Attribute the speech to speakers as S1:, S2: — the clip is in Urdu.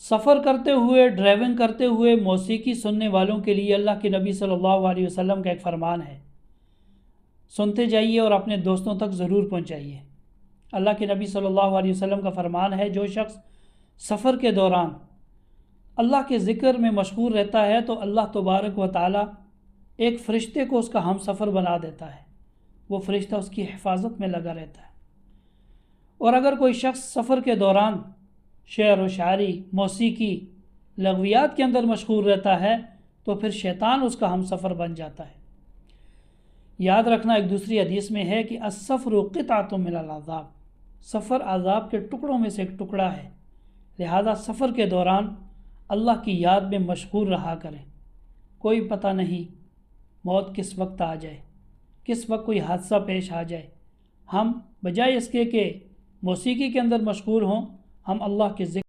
S1: سفر کرتے ہوئے، ڈرائیونگ کرتے ہوئے موسیقی سننے والوں کے لیے اللہ کے نبی صلی اللہ علیہ وسلم کا ایک فرمان ہے، سنتے جائیے اور اپنے دوستوں تک ضرور پہنچائیے۔ اللہ کے نبی صلی اللہ علیہ وسلم کا فرمان ہے، جو شخص سفر کے دوران اللہ کے ذکر میں مشغول رہتا ہے تو اللہ تبارک و تعالی ایک فرشتے کو اس کا ہم سفر بنا دیتا ہے، وہ فرشتہ اس کی حفاظت میں لگا رہتا ہے۔ اور اگر کوئی شخص سفر کے دوران شعر و شاعری، موسیقی، لغویات کے اندر مشغول رہتا ہے تو پھر شیطان اس کا ہم سفر بن جاتا ہے۔ یاد رکھنا، ایک دوسری حدیث میں ہے کہ السفر قطعۃ من العذاب، سفر عذاب کے ٹکڑوں میں سے ایک ٹکڑا ہے، لہذا سفر کے دوران اللہ کی یاد میں مشغول رہا کریں۔ کوئی پتہ نہیں موت کس وقت آ جائے، کس وقت کوئی حادثہ پیش آ جائے۔ ہم بجائے اس کے کہ موسیقی کے اندر مشغول ہوں، ہم اللہ کے ذکر